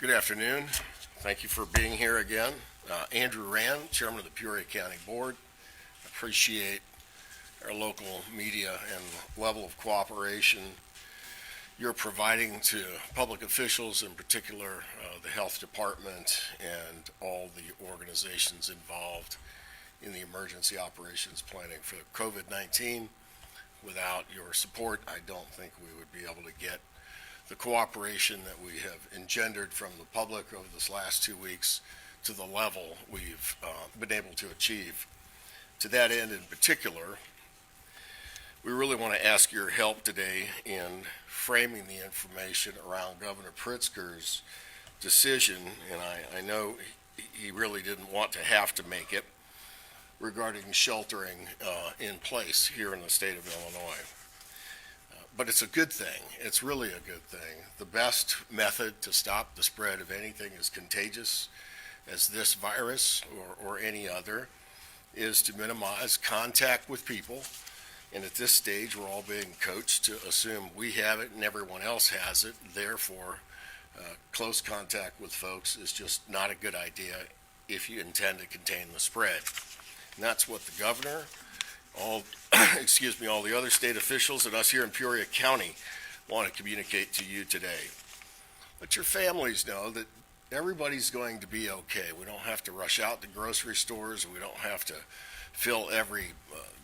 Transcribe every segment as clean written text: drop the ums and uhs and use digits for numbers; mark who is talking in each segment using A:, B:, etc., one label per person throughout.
A: Good afternoon. Thank you for being here again. Andrew Rand, Chairman of the Peoria County Board. Appreciate our local media and level of cooperation you're providing to public officials, in particular the health department and all the organizations involved in the emergency operations planning for COVID-19. Without your support, I don't think we would be able to get the cooperation that we have engendered from the public over this last 2 weeks to the level we've been able to achieve. To that end in particular, we really want to ask your help today in framing the information around Governor Pritzker's decision, and I know he really didn't want to have to make it, regarding sheltering in place here in the state of Illinois. But it's a good thing. It's really a good thing. The best method to stop the spread of anything as contagious as this virus or any other is to minimize contact with people. And at this stage, we're all being coached to assume we have it and everyone else has it. Therefore, close contact with folks is just not a good idea if you intend to contain the spread. And that's what the governor, all the other state officials and us here in Peoria County want to communicate to you today. Let your families know that everybody's going to be okay. We don't have to rush out to grocery stores. We don't have to fill every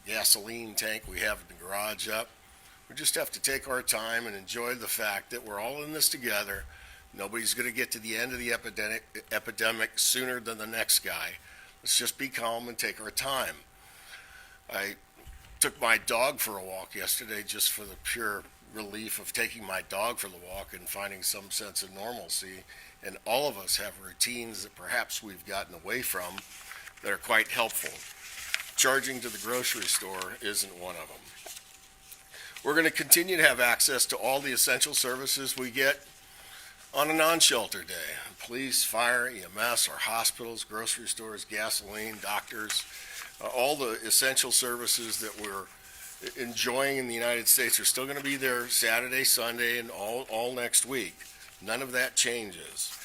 A: gasoline tank we have in the garage up. We just have to take our time and enjoy the fact that we're all in this together. Nobody's going to get to the end of the epidemic sooner than the next guy. Let's just be calm and take our time. I took my dog for a walk yesterday just for the pure relief of taking my dog for the walk and finding some sense of normalcy. And all of us have routines that perhaps we've gotten away from that are quite helpful. Charging to the grocery store isn't one of them. We're going to continue to have access to all the essential services we get on a non-shelter day. Police, fire, EMS, our hospitals, grocery stores, gasoline, doctors, all the essential services that we're enjoying in the United States are still going to be there Saturday, Sunday, and all next week. None of that changes.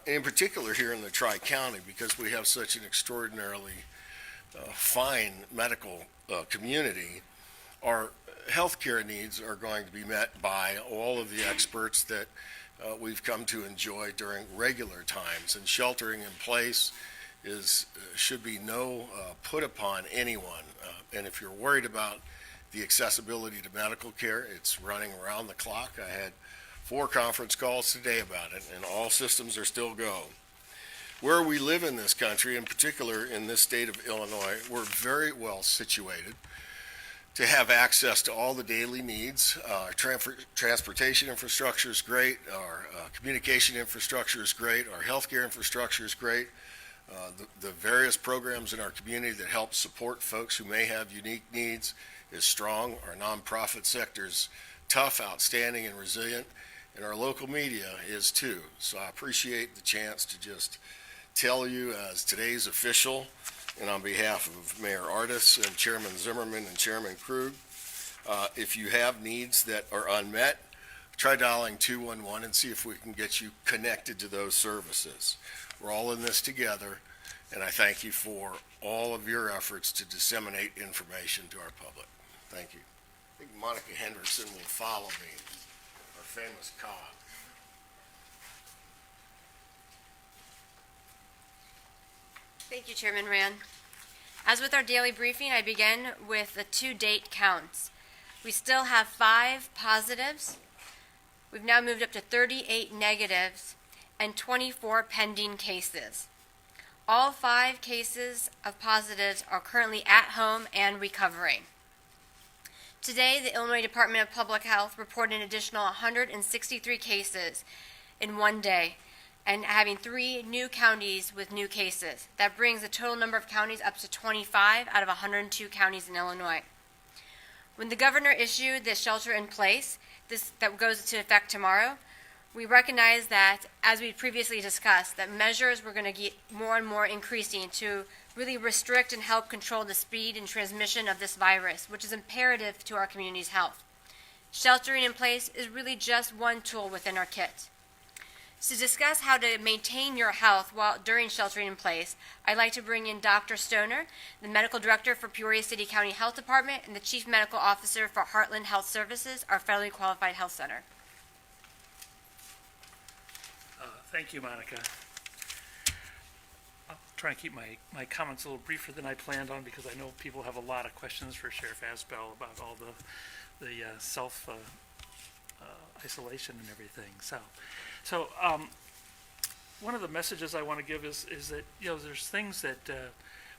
A: In particular here in the Tri-County, because we have such an extraordinarily fine medical community, our healthcare needs are going to be met by all of the experts that we've come to enjoy during regular times, and sheltering in place should be no put upon anyone. And if you're worried about the accessibility to medical care, it's running around the clock. I had 4 conference calls today about it, and all systems are still go. Where we live in this country, in particular in this state of Illinois, we're very well situated to have access to all the daily needs. Our transportation infrastructure is great. Our communication infrastructure is great. Our healthcare infrastructure is great. The various programs in our community that help support folks who may have unique needs is strong. Our nonprofit sector is tough, outstanding, and resilient. And our local media is too. So I appreciate the chance to just tell you as today's official, and on behalf of Mayor Artis and Chairman Zimmerman and Chairman Krug, if you have needs that are unmet, try dialing 211 and see if we can get you connected to those services. We're all in this together, and I thank you for all of your efforts to disseminate information to our public. Thank you. I think Monica Henderson will follow me, our famous cog.
B: Thank you, Chairman Rand. As with our daily briefing, I begin with the to-date counts. We still have 5 positives. We've now moved up to 38 negatives and 24 pending cases. All 5 cases of positives are currently at home and recovering. Today, the Illinois Department of Public Health reported an additional 163 cases in one day, and having 3 new counties with new cases. That brings the total number of counties up to 25 out of 102 counties in Illinois. When the governor issued this shelter in place, that goes into effect tomorrow, we recognize that, as we previously discussed, that measures were going to get more and more increasing to really restrict and help control the speed and transmission of this virus, which is imperative to our community's health. Sheltering in place is really just one tool within our kit. To discuss how to maintain your health during sheltering in place, I'd like to bring in Dr. Stoner, the Medical Director for Peoria City County Health Department and the Chief Medical Officer for Heartland Health Services, our federally qualified health center.
C: Thank you, Monica. I'll try and keep my comments a little briefer than I planned on because I know people have a lot of questions for Sheriff Asbell about all the self isolation and everything. So one of the messages I want to give is that there's things that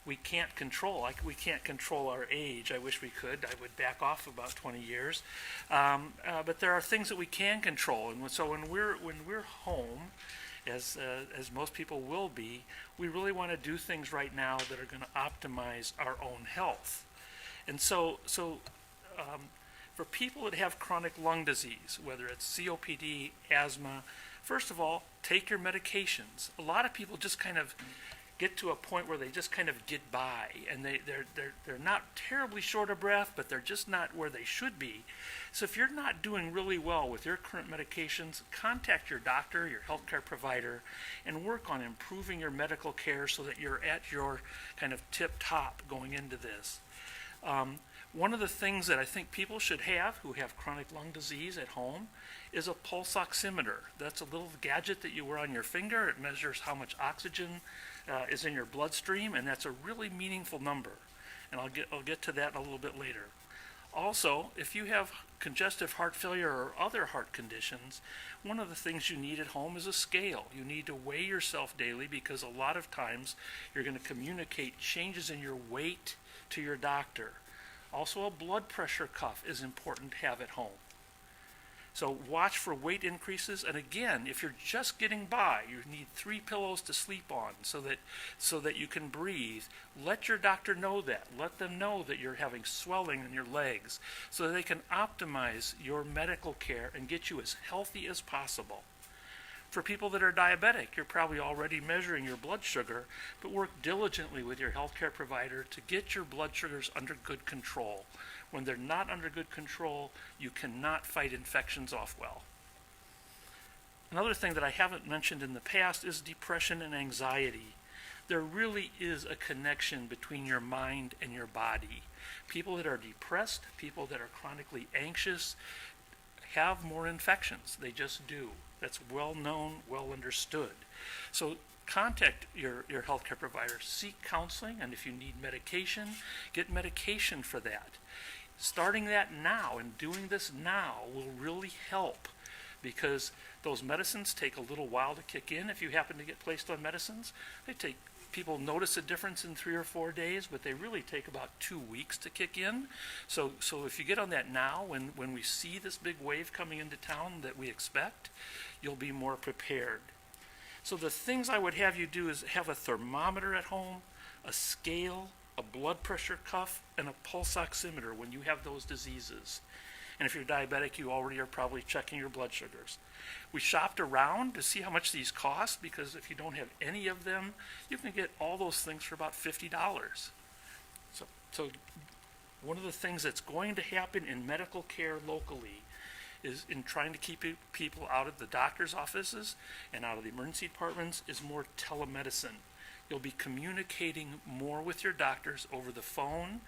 C: we can't control. Like we can't control our age. I wish we could. I would back off about 20 years. But there are things that we can control, and so when we're home, as most people will be, we really want to do things right now that are going to optimize our own health. And so for people that have chronic lung disease, whether it's COPD, asthma, first of all, take your medications. A lot of people just kind of get to a point where they just kind of get by, and they're not terribly short of breath, but they're just not where they should be. So if you're not doing really well with your current medications, contact your doctor, your healthcare provider, and work on improving your medical care so that you're at your kind of tip top going into this. One of the things that I think people should have who have chronic lung disease at home is a pulse oximeter. That's a little gadget that you wear on your finger. It measures how much oxygen is in your bloodstream, and that's a really meaningful number. And I'll get to that a little bit later. Also, if you have congestive heart failure or other heart conditions, one of the things you need at home is a scale. You need to weigh yourself daily because a lot of times you're going to communicate changes in your weight to your doctor. Also, a blood pressure cuff is important to have at home. So watch for weight increases, and again, if you're just getting by, you need 3 pillows to sleep on so that you can breathe. Let your doctor know that. Let them know that you're having swelling in your legs so that they can optimize your medical care and get you as healthy as possible. For people that are diabetic, you're probably already measuring your blood sugar, but work diligently with your healthcare provider to get your blood sugars under good control. When they're not under good control, you cannot fight infections off well. Another thing that I haven't mentioned in the past is depression and anxiety. There really is a connection between your mind and your body. People that are depressed, people that are chronically anxious, have more infections. They just do. That's well known, well understood. So contact your healthcare provider, seek counseling, and if you need medication, get medication for that. Starting that now and doing this now will really help because those medicines take a little while to kick in. If you happen to get placed on medicines, people notice a difference in 3 or 4 days, but they really take about 2 weeks to kick in. So if you get on that now, when we see this big wave coming into town that we expect, you'll be more prepared. So the things I would have you do is have a thermometer at home, a scale, a blood pressure cuff, and a pulse oximeter when you have those diseases. And if you're diabetic, you already are probably checking your blood sugars. We shopped around to see how much these cost because if you don't have any of them, you can get all those things for about $50. So one of the things that's going to happen in medical care locally is in trying to keep people out of the doctor's offices and out of the emergency departments is more telemedicine. You'll be communicating more with your doctors over the phone.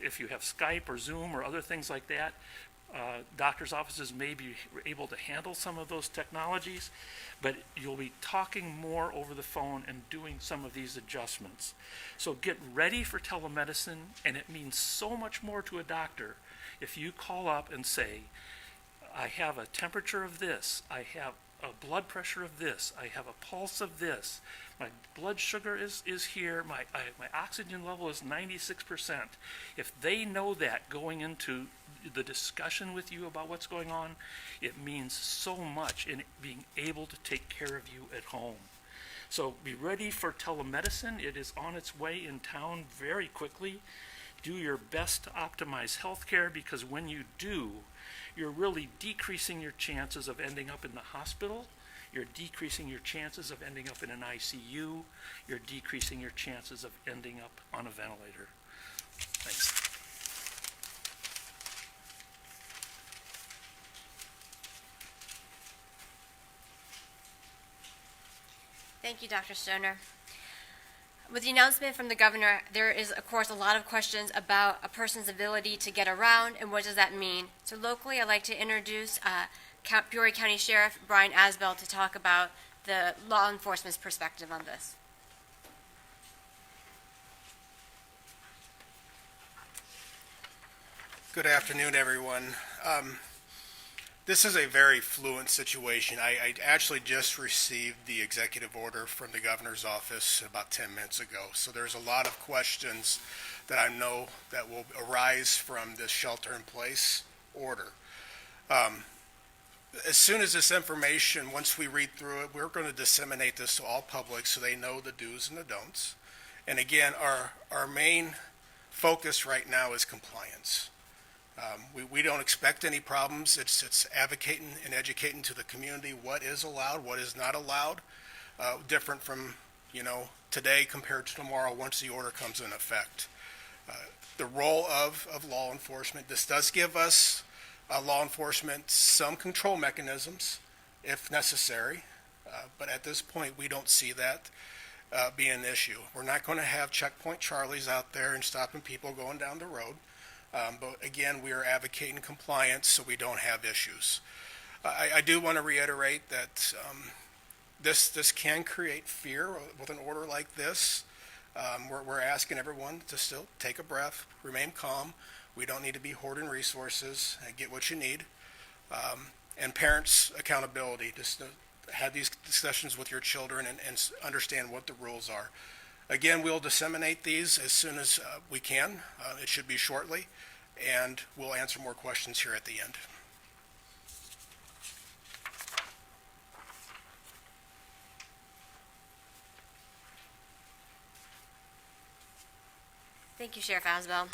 C: If you have Skype or Zoom or other things like that, doctors' offices may be able to handle some of those technologies, but you'll be talking more over the phone and doing some of these adjustments. So get ready for telemedicine, and it means so much more to a doctor if you call up and say, I have a temperature of this, I have a blood pressure of this, I have a pulse of this, my blood sugar is here, my oxygen level is 96%. If they know that going into the discussion with you about what's going on, it means so much in being able to take care of you at home. So be ready for telemedicine. It is on its way in town very quickly. Do your best to optimize healthcare because when you do, you're really decreasing your chances of ending up in the hospital. You're decreasing your chances of ending up in an ICU. You're decreasing your chances of ending up on a ventilator. Thanks.
B: Thank you, Dr. Stoner. With the announcement from the governor, there is, of course, a lot of questions about a person's ability to get around and what does that mean. So locally, I'd like to introduce Peoria County Sheriff Bryan Asbell to talk about the law enforcement's perspective on this.
D: Good afternoon, everyone. This is a very fluent situation. I actually just received the executive order from the governor's office about 10 minutes ago. So there's a lot of questions that I know that will arise from this shelter-in-place order. As soon as this information, once we read through it, we're going to disseminate this to all public so they know the do's and the don'ts. And again, our main focus right now is compliance. We don't expect any problems. It's advocating and educating to the community what is allowed, what is not allowed, different from, today compared to tomorrow once the order comes in effect. The role of law enforcement, this does give us, law enforcement, some control mechanisms if necessary, but at this point we don't see that being an issue. We're not going to have checkpoint Charlies out there and stopping people going down the road. But again, we are advocating compliance so we don't have issues. I do want to reiterate that this can create fear with an order like this. We're asking everyone to still take a breath, remain calm. We don't need to be hoarding resources and get what you need. And parents' accountability, just to have these discussions with your children and understand what the rules are. Again, we'll disseminate these as soon as we can. It should be shortly, and we'll answer more questions here at the end.
B: Thank you, Sheriff Asbell.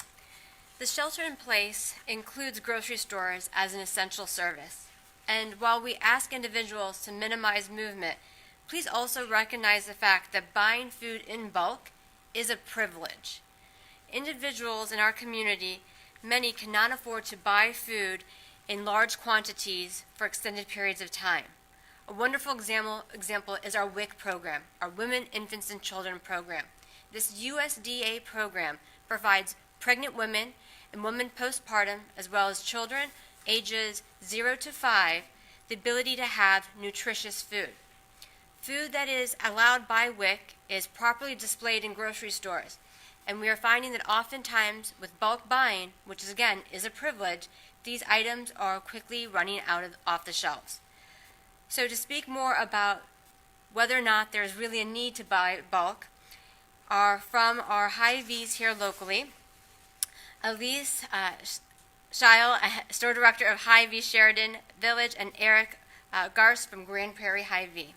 B: The shelter-in-place includes grocery stores as an essential service. And while we ask individuals to minimize movement, please also recognize the fact that buying food in bulk is a privilege. Individuals in our community, many cannot afford to buy food in large quantities for extended periods of time. A wonderful example is our WIC program, our Women, Infants, and Children program. This USDA program provides pregnant women and women postpartum, as well as children ages 0 to 5, the ability to have nutritious food. Food that is allowed by WIC is properly displayed in grocery stores, and we are finding that oftentimes with bulk buying, which is, again, is a privilege, these items are quickly running off the shelves. So to speak more about whether or not there is really a need to buy bulk are from our HyVees here locally. Elise Scheil, store director of HyVee Sheridan Village, and Eric Garst from Grand Prairie HyVee.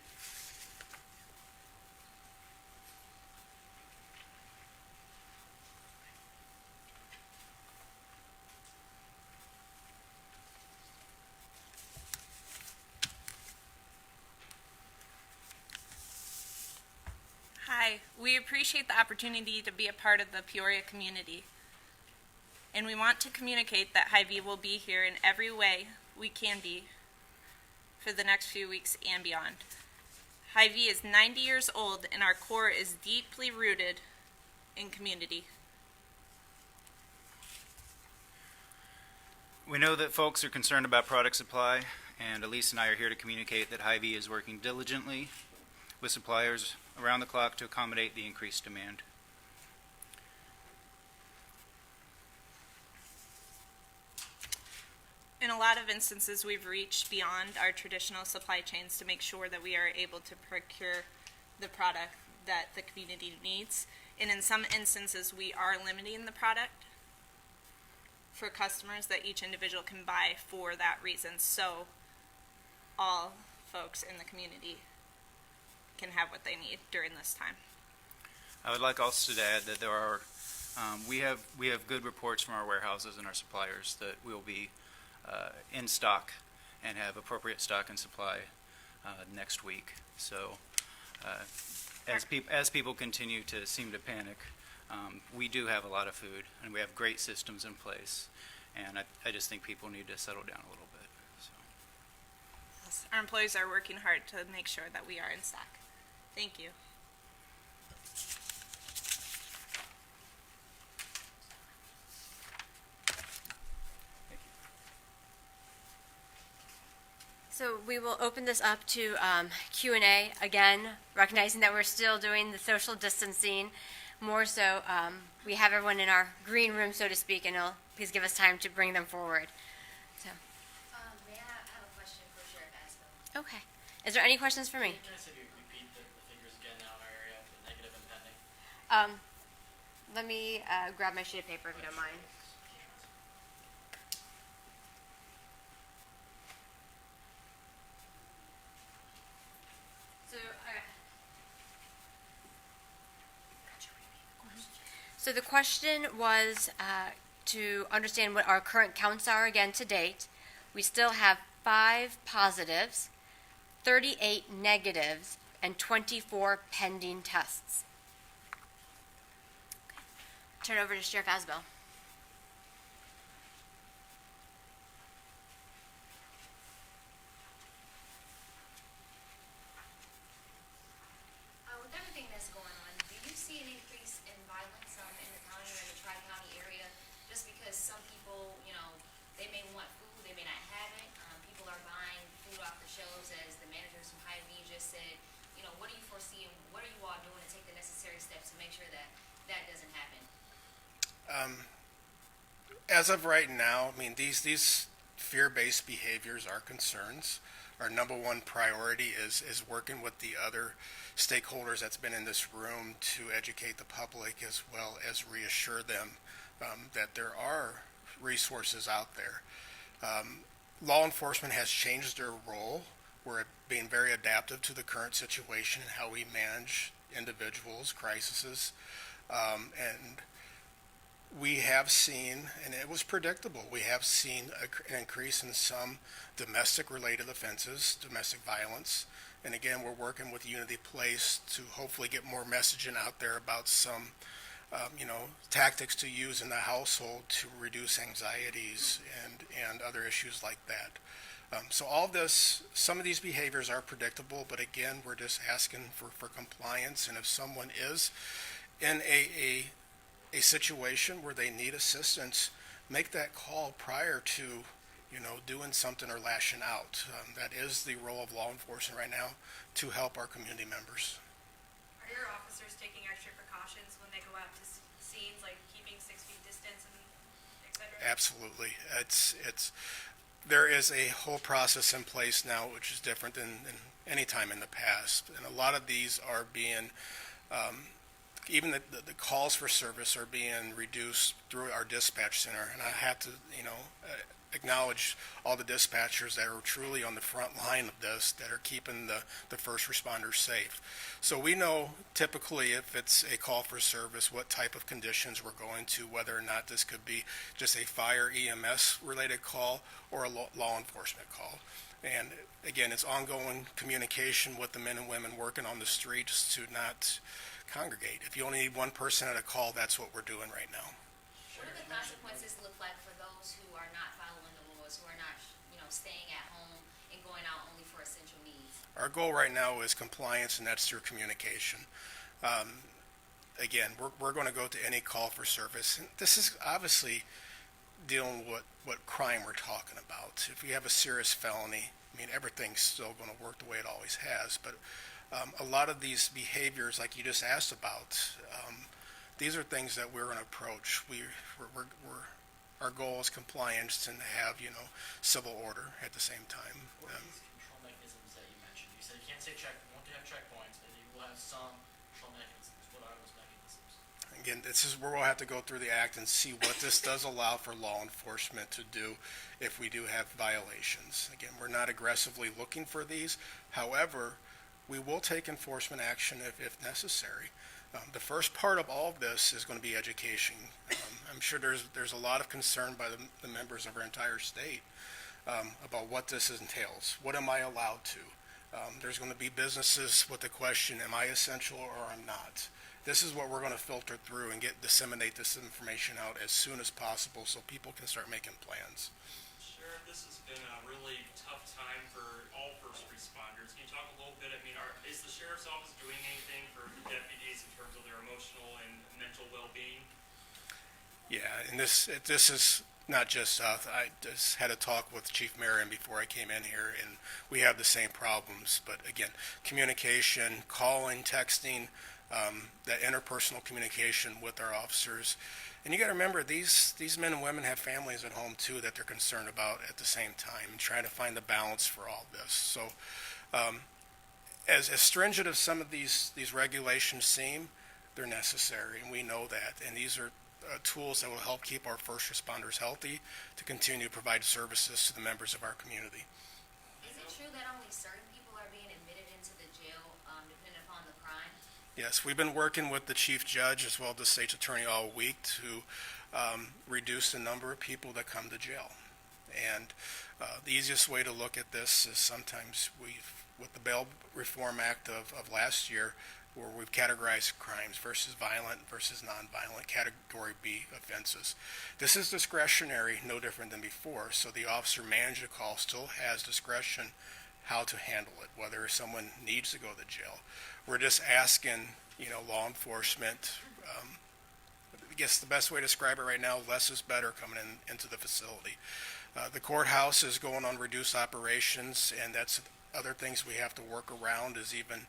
E: Hi, we appreciate the opportunity to be a part of the Peoria community. And we want to communicate that HyVee will be here in every way we can be for the next few weeks and beyond. HyVee is 90 years old and our core is deeply rooted in community.
F: We know that folks are concerned about product supply, and Elise and I are here to communicate that HyVee is working diligently with suppliers around the clock to accommodate the increased demand.
E: In a lot of instances, we've reached beyond our traditional supply chains to make sure that we are able to procure the product that the community needs. And in some instances, we are limiting the product for customers that each individual can buy for that reason, so all folks in the community can have what they need during this time.
F: I would like also to add that there are, we have good reports from our warehouses and our suppliers that we'll be in stock and have appropriate stock and supply next week. So as people continue to seem to panic, we do have a lot of food and we have great systems in place, and I just think people need to settle down a little bit. So.
E: Our employees are working hard to make sure that we are in stock. Thank you.
B: So we will open this up to Q&A, again, recognizing that we're still doing the social distancing. More so, we have everyone in our green room, so to speak, and please give us time to bring them forward. So,
G: May I have a question for Sheriff Asbill?
B: okay. Is there any questions for me?
H: Can I say you repeat the figures again now in our area, the negative and pending?
B: Let me grab my sheet of paper if you don't mind. So the question was to understand what our current counts are again to date. We still have 5 positives, 38 negatives, and 24 pending tests. Turn over to Sheriff Asbill.
G: With everything that's going on, do you see an increase in violence in the county or in the Tri-County area? Just because some people, they may want food, they may not have it. People are buying food off the shelves, as the managers from HyVee just said. What do you foresee and what are you all doing to take the necessary steps to make sure that that doesn't happen?
D: As of right now, I mean, these fear-based behaviors are concerns. Our number one priority is working with the other stakeholders that's been in this room to educate the public as well as reassure them that there are resources out there. Law enforcement has changed their role. We're being very adaptive to the current situation and how we manage individuals, crises, and we have seen, and it was predictable, we have seen an increase in some domestic-related offenses, domestic violence. And again, we're working with Unity Place to hopefully get more messaging out there about some, tactics to use in the household to reduce anxieties and other issues like that. So all this, some of these behaviors are predictable, but again, we're just asking for compliance. And if someone is in a situation where they need assistance, make that call prior to, doing something or lashing out. That is the role of law enforcement right now, to help our community members.
I: Are your officers taking extra precautions when they go out to scenes, like keeping 6 feet distance and et cetera?
D: Absolutely. There is a whole process in place now, which is different than any time in the past. And a lot of these are being, even the calls for service are being reduced through our dispatch center. And I have to, acknowledge all the dispatchers that are truly on the front line of this, that are keeping the first responders safe. So we know typically if it's a call for service, what type of conditions we're going to, whether or not this could be just a fire EMS related call or a law enforcement call. And again, it's ongoing communication with the men and women working on the streets to not congregate. If you only need one person at a call, that's what we're doing right now.
G: What do the consequences look like for those who are not following the laws, who are not, staying at home and going out only for essential needs?
D: Our goal right now is compliance, and that's through communication. Again, we're going to go to any call for service. And this is obviously dealing with what crime we're talking about. If we have a serious felony, everything's still going to work the way it always has. But a lot of these behaviors, like you just asked about, these are things that we're going to approach. Our goal is compliance and have, civil order at the same time.
H: What are these control mechanisms that you mentioned? You said you can't say won't have checkpoints, and you will have some control mechanisms. What are those mechanisms?
D: Again, this is where we'll have to go through the act and see what this does allow for law enforcement to do if we do have violations. Again, we're not aggressively looking for these. However, we will take enforcement action if necessary. The first part of all of this is going to be education. I'm sure there's a lot of concern by the members of our entire state about what this entails. What am I allowed to? There's going to be businesses with the question, am I essential or I'm not? This is what we're going to filter through and disseminate this information out as soon as possible so people can start making plans.
J: Sheriff, this has been a really tough time for all first responders. Can you talk a little bit, is the sheriff's office doing any
D: Yeah, and this is not just us. I just had a talk with Chief Marion before I came in here, and we have the same problems. But again, communication, calling, texting, that interpersonal communication with our officers. And you got to remember, these men and women have families at home too that they're concerned about at the same time, and trying to find the balance for all this. So, as stringent as some of these regulations seem, they're necessary, and we know that. And these are tools that will help keep our first responders healthy to continue to provide services to the members of our community.
G: Is it true that only certain people are being admitted into the jail, depending upon the crime?
D: Yes, we've been working with the chief judge as well as the state's attorney all week to reduce the number of people that come to jail. And the easiest way to look at this is sometimes with the Bail Reform Act of last year, where we've categorized crimes versus violent versus nonviolent, category B offenses. This is discretionary, no different than before, so the officer managing a call still has discretion how to handle it, whether someone needs to go to jail. We're just asking, law enforcement, I guess the best way to describe it right now, less is better coming into the facility. The courthouse is going on reduced operations, and that's other things we have to work around is even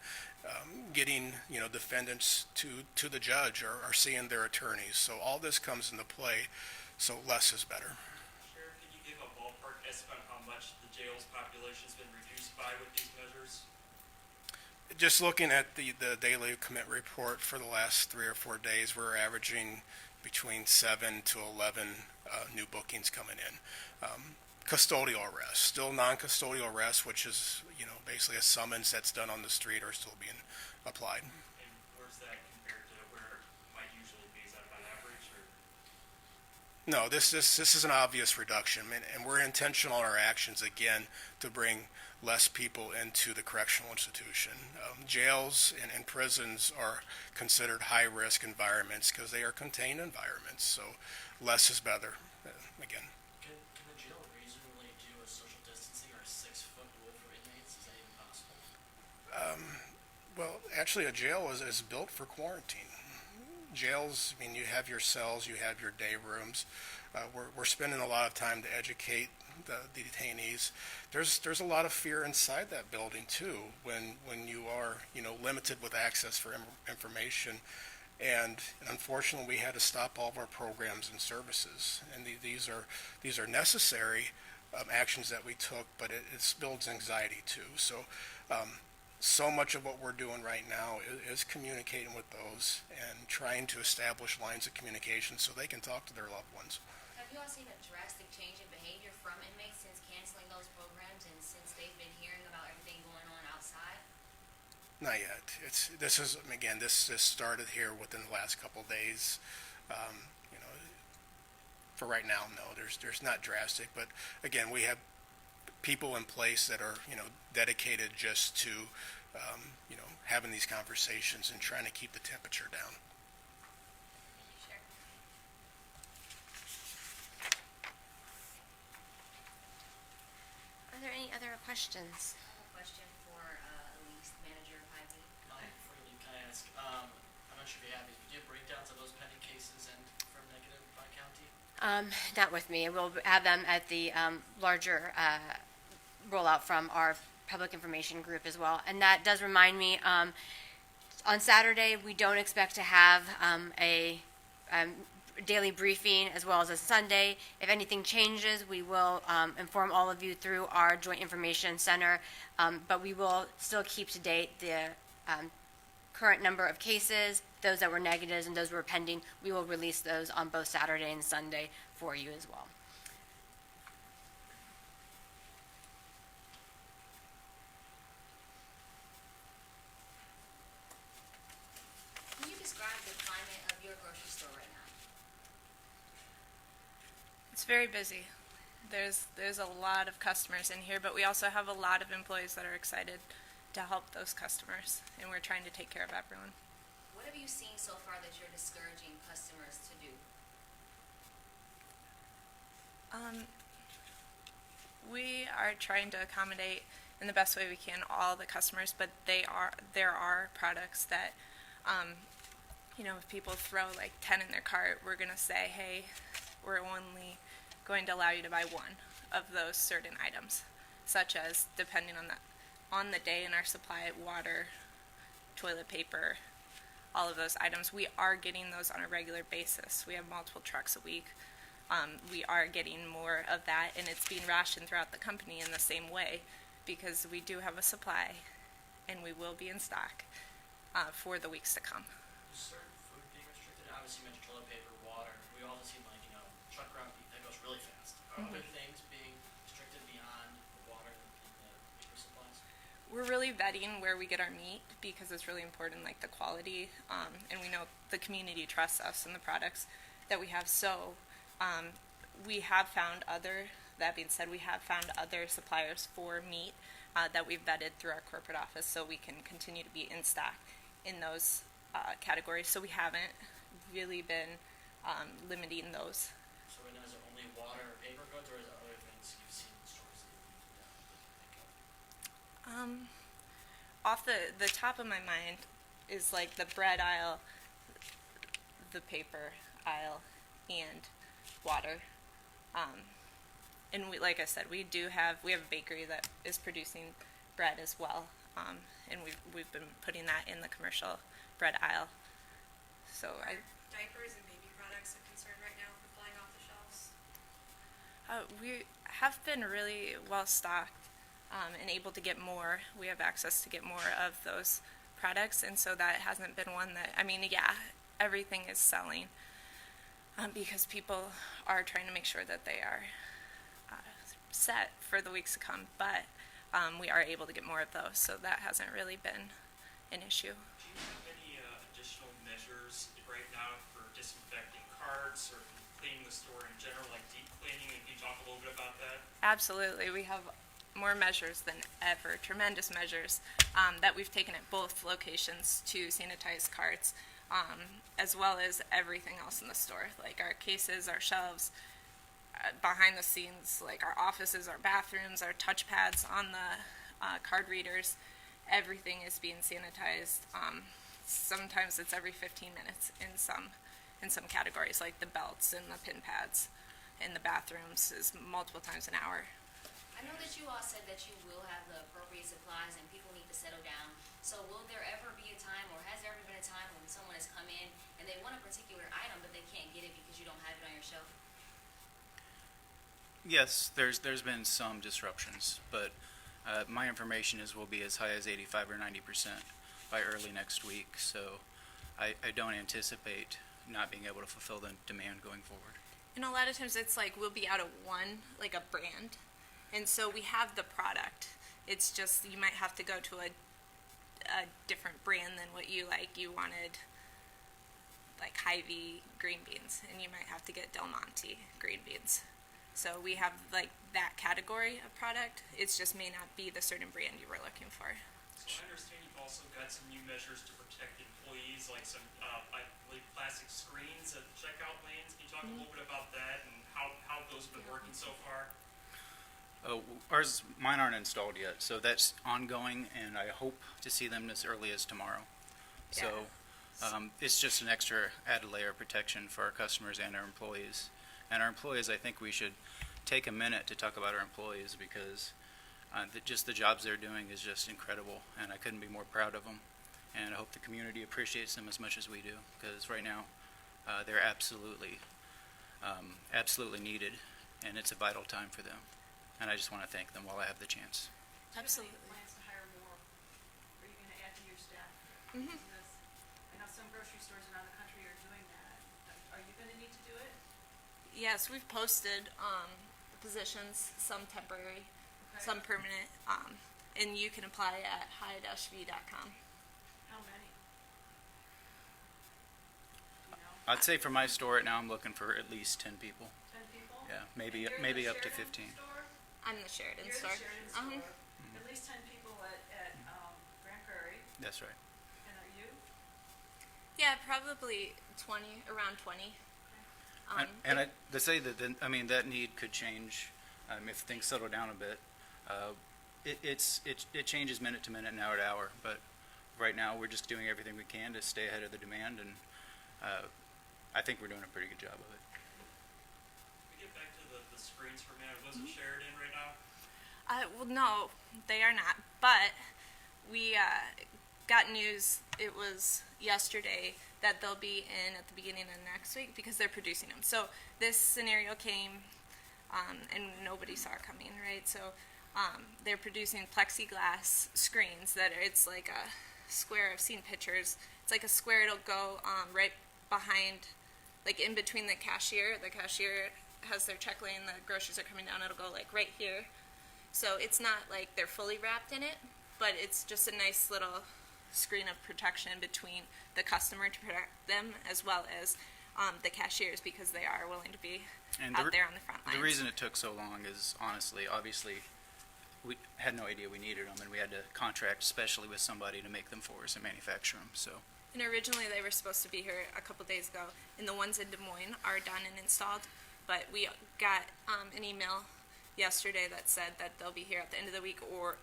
D: getting, defendants to the judge or seeing their attorneys. So all this comes into play, so less is better.
J: Sheriff, can you give a ballpark estimate on how much the jail's population has been reduced by with these measures?
D: Just looking at the daily commit report for the last 3 or 4 days, we're averaging between 7 to 11 new bookings coming in. Custodial arrests, still non-custodial arrests, which is, basically a summons that's done on the street, are still being applied.
J: And where's that compared to where it might usually be? Is that about average or?
D: No, this is an obvious reduction, and we're intentional in our actions, again, to bring less people into the correctional institution. Jails and prisons are considered high-risk environments because they are contained environments, so less is better, again.
H: Can the jail reasonably do a social distancing or a 6-foot rule for inmates? Is that even possible?
D: Well, actually, a jail is built for quarantine. Jails, you have your cells, you have your day rooms. We're spending a lot of time to educate the detainees. There's a lot of fear inside that building too when you are limited with access for information. And unfortunately, we had to stop all of our programs and services. And these are necessary actions that we took, but it builds anxiety too. So much of what we're doing right now is communicating with those and trying to establish lines of communication so they can talk to their loved ones.
G: Have you all seen a drastic change in behavior from inmates since canceling those programs and since they've been hearing about everything going on outside?
D: Not yet. This started here within the last couple of days. For right now, no, there's not drastic, but again, we have people in place that are, dedicated just to, having these conversations and trying to keep the temperature down.
G: Sure.
B: Are there any other questions?
G: I have a question for Elise, manager of HyVee.
H: Before you leave, can I ask, I'm not sure if you have it, do you have breakdowns of those pending cases and from negative by county?
B: Not with me. We'll have them at the larger rollout from our public information group as well. And that does remind me, on Saturday, we don't expect to have a daily briefing as well as a Sunday. If anything changes, we will inform all of you through our Joint Information Center, but we will still keep to date the current number of cases, those that were negatives and those who were pending. We will release those on both Saturday and Sunday for you as well.
G: Can you describe the climate of your grocery store right now?
E: It's very busy. There's a lot of customers in here, but we also have a lot of employees that are excited to help those customers, and we're trying to take care of everyone.
G: What have you seen so far that you're discouraging customers to do?
E: We are trying to accommodate in the best way we can all the customers, but there are products that if people throw like 10 in their cart, we're going to say, hey, we're only going to allow you to buy one of those certain items, such as, depending on the day in our supply, water, toilet paper, all of those items. We are getting those on a regular basis. We have multiple trucks a week. We are getting more of that, and it's being rationed throughout the company in the same way, because we do have a supply, and we will be in stock for the weeks to come.
H: Is certain food being restricted? Obviously, you mentioned toilet paper, water. We also see truck route that goes really fast. Are other things being restricted beyond the water and the paper supplies?
E: We're really vetting where we get our meat because it's really important, like the quality, and we know the community trusts us and the products that we have. So we have found that being said, we have found other suppliers for meat that we've vetted through our corporate office so we can continue to be in stock in those categories. So we haven't really been limiting those.
H: So right now, is it only water or paper goods, or is there other things you've seen in stores that you've think of?
E: Off the top of my mind is like the bread aisle, the paper aisle, and water. And like I said, we have a bakery that is producing bread as well, and we've been putting that in the commercial bread aisle. So
I: Diapers and baby products a concern right now for flying off the shelves?
E: we have been really well stocked and able to get more. We have access to get more of those products, and so that hasn't been one that, everything is selling because people are trying to make sure that they are set for the weeks to come, but we are able to get more of those, so that hasn't really been an issue.
J: Do you have any additional measures right now for disinfecting carts or cleaning the store in general, like deep cleaning? And can you talk a little bit about that?
E: Absolutely. We have more measures than ever, tremendous measures that we've taken at both locations to sanitize carts, as well as everything else in the store, like our cases, our shelves, behind the scenes, like our offices, our bathrooms, our touchpads on the card readers. Everything is being sanitized. Sometimes it's every 15 minutes in some categories, like the belts and the pin pads in the bathrooms is multiple times an hour.
G: I know that you all said that you will have the appropriate supplies and people need to settle down. So will there ever be a time, or has there ever been a time when someone has come in and they want a particular item but they can't get it because you don't have it on your shelf?
F: Yes, there's been some disruptions, but my information is will be as high as 85 or 90% by early next week. So I don't anticipate not being able to fulfill the demand going forward.
E: And a lot of times it's like we'll be out of one, like a brand, and so we have the product. It's just you might have to go to a different brand than what you like. You wanted like HyVee green beans, and you might have to get Del Monte green beans. So we have like that category of product. It just may not be the certain brand you were looking for.
J: So I understand you've also got some new measures to protect employees, like some, I believe, plastic screens at the checkout lanes. Can you talk a little bit about that and how those have been working so far?
F: Mine aren't installed yet, so that's ongoing, and I hope to see them as early as tomorrow. So it's just an extra added layer of protection for our customers and our employees. And our employees, I think we should take a minute to talk about our employees because just the jobs they're doing is just incredible, and I couldn't be more proud of them. And I hope the community appreciates them as much as we do, because right now they're absolutely needed, and it's a vital time for them. And I just want to thank them while I have the chance.
E: Absolutely.
I: Plans to hire more? Are you going to add to your staff?
E: Mhm.
I: I know some grocery stores around the country are doing that. Are you going to need to do it?
E: Yes, we've posted positions, some temporary, some permanent, and you can apply at HyVee.com.
I: How many? You know?
F: I'd say for my store right now, I'm looking for at least 10 people.
I: 10 people?
F: Yeah,
I: And
F: maybe
I: you're
F: up
I: the
F: to
I: Sheridan
F: 15.
I: store?
E: I'm the Sheridan
I: You're
E: store.
I: the Sheridan store. At least 10 people at Grand Prairie.
F: That's right.
I: And are you?
E: Yeah, probably 20, around 20.
F: To say that, that need could change if things settle down a bit. It changes minute to minute and hour to hour, but right now we're just doing everything we can to stay ahead of the demand and I think we're doing a pretty good job of it.
J: Can we get back to the screens for a minute? Wasn't Sheridan right now?
E: Well, no, they are not. But we got news, it was yesterday, that they'll be in at the beginning of next week because they're producing them. So this scenario came and nobody saw it coming, right? So they're producing plexiglass screens that it's like a square. I've seen pictures. It's like a square. It'll go right behind, like in between the cashier. The cashier has their check lane. The groceries are coming down. It'll go like right here. So it's not like they're fully wrapped in it, but it's just a nice little screen of protection between the customer to protect them as well as the cashiers, because they are willing to be out there on the front lines.
F: The reason it took so long is honestly, obviously, we had no idea we needed them, and we had to contract specially with somebody to make them for us and manufacture them. So
E: And originally they were supposed to be here a couple days ago, and the ones in Des Moines are done and installed. But we got an email yesterday that said that they'll be here at the end of the week, or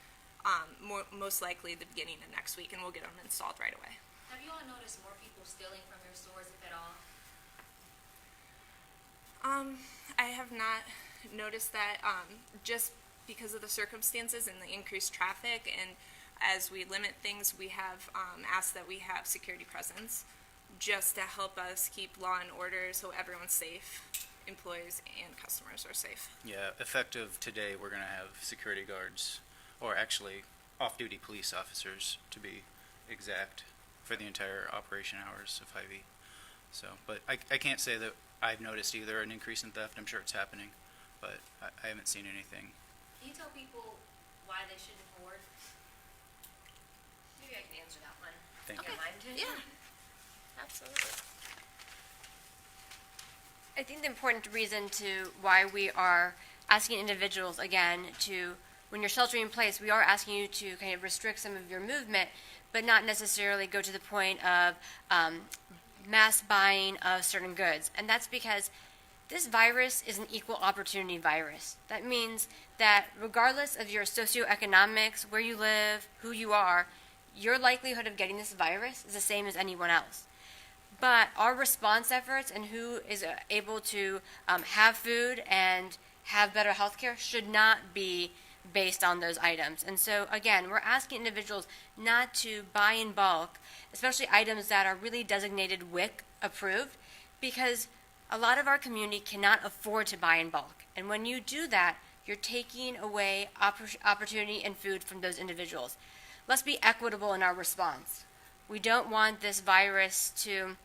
E: most likely the beginning of next week, and we'll get them installed right away.
G: Have you all noticed more people stealing from your stores, if at all?
E: I have not noticed that, just because of the circumstances and the increased traffic, and as we limit things, we have asked that we have security presence just to help us keep law and order so everyone's safe, employees and customers are safe.
F: yeah, effective today, we're going to have security guards, or actually off-duty police officers to be exact, for the entire operation hours of HyVee. So, but I can't say that I've noticed either an increase in theft. I'm sure it's happening, but I haven't seen anything.
G: Can you tell people why they shouldn't hoard?
B: Maybe I can answer that one.
F: Thank
B: Okay.
F: you.
B: Mind to?
E: Yeah.
B: Absolutely. I think the important reason to why we are asking individuals, again, to, when you're sheltering in place, we are asking you to kind of restrict some of your movement, but not necessarily go to the point of mass buying of certain goods. And that's because this virus is an equal opportunity virus. That means that regardless of your socioeconomics, where you live, who you are, your likelihood of getting this virus is the same as anyone else. But our response efforts and who is able to have food and have better health care should not be based on those items. And so, again, we're asking individuals not to buy in bulk, especially items that are really designated WIC approved, because a lot of our community cannot afford to buy in bulk. And when you do that, you're taking away opportunity and food from those individuals. Let's be equitable in our response. We don't want this virus to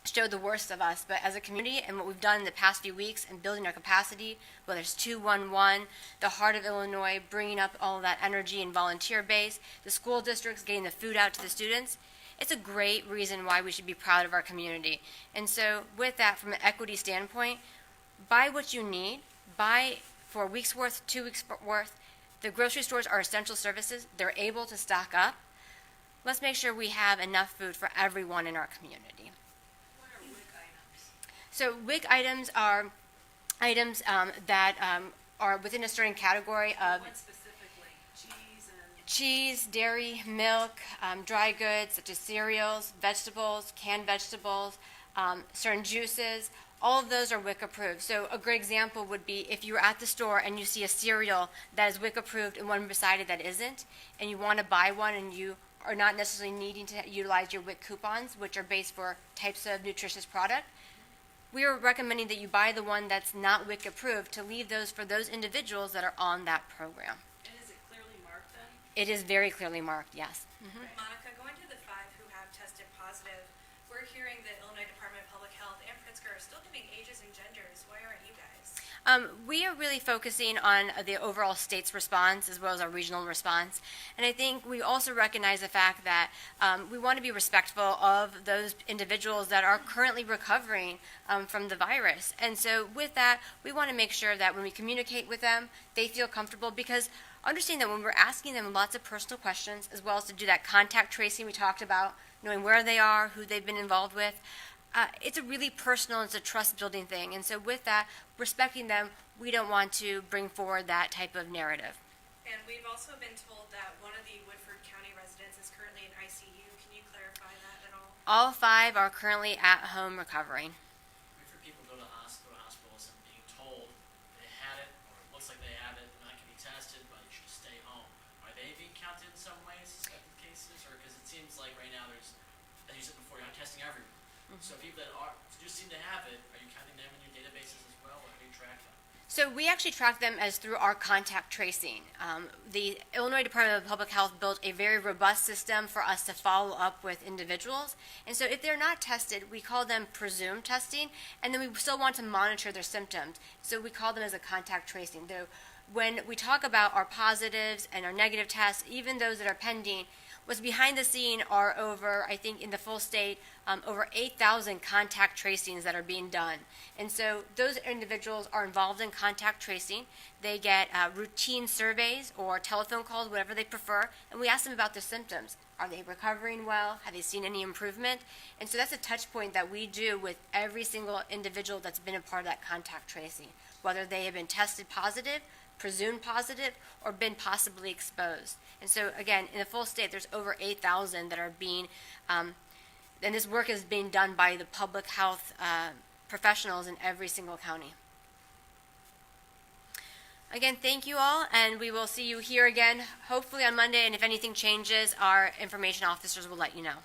B: show the worst of us, but as a community and what we've done in the past few weeks and building our capacity, whether it's 211, the heart of Illinois, bringing up all of that energy and volunteer base, the school districts getting the food out to the students, it's a great reason why we should be proud of our community. And so with that, from an equity standpoint, buy what you need, buy for a week's worth, 2 weeks worth. The grocery stores are essential services. They're able to stock up. Let's make sure we have enough food for everyone in our community.
I: What are WIC items?
B: So WIC items are items that are within a certain category of
I: What specifically? Cheese and...
B: cheese, dairy, milk, dry goods such as cereals, vegetables, canned vegetables, certain juices. All of those are WIC approved. So a great example would be if you're at the store and you see a cereal that is WIC approved and one beside it that isn't, and you want to buy one and you are not necessarily needing to utilize your WIC coupons, which are based for types of nutritious product, we are recommending that you buy the one that's not WIC approved to leave those for those individuals that are on that program.
I: And is it clearly marked then?
B: It is very clearly marked, yes.
I: Monica, going to the 5 who have tested positive, we're hearing that Illinois Department of Public Health and Pritzker are still giving ages and genders. Why aren't you guys?
B: We are really focusing on the overall state's response as well as our regional response. And I think we also recognize the fact that we want to be respectful of those individuals that are currently recovering from the virus. And so with that, we want to make sure that when we communicate with them, they feel comfortable, because understand that when we're asking them lots of personal questions, as well as to do that contact tracing we talked about, knowing where they are, who they've been involved with, it's a really personal, it's a trust-building thing. And so with that, respecting them, we don't want to bring forward that type of narrative.
I: And we've also been told that one of the Woodford County residents is currently in ICU. Can you clarify that at all?
B: All 5 are currently at home recovering.
H: We've heard people go to hospitals and being told they had it, or it looks like they have it, not going to be tested, but you should stay home. Are they being counted in some ways, suspected cases, or because it seems like right now there's, as you said before, you're not testing everyone. So people that do seem to have it, are you counting them in your databases as well, or how do you track them?
B: So we actually track them as through our contact tracing. The Illinois Department of Public Health built a very robust system for us to follow up with individuals. And so if they're not tested, we call them presumed testing, and then we still want to monitor their symptoms. So we call them as a contact tracing. Though when we talk about our positives and our negative tests, even those that are pending, what's behind the scene are over, I think in the full state, over 8,000 contact tracings that are being done. And so those individuals are involved in contact tracing. They get routine surveys or telephone calls, whatever they prefer, and we ask them about their symptoms. Are they recovering well? Have they seen any improvement? And so that's a touch point that we do with every single individual that's been a part of that contact tracing, whether they have been tested positive, presumed positive, or been possibly exposed. And so, again, in the full state, there's over 8,000 that are being, and this work is being done by the public health professionals in every single county. Again, thank you all, and we will see you here again, hopefully on Monday, and if anything changes, our information officers will let you know.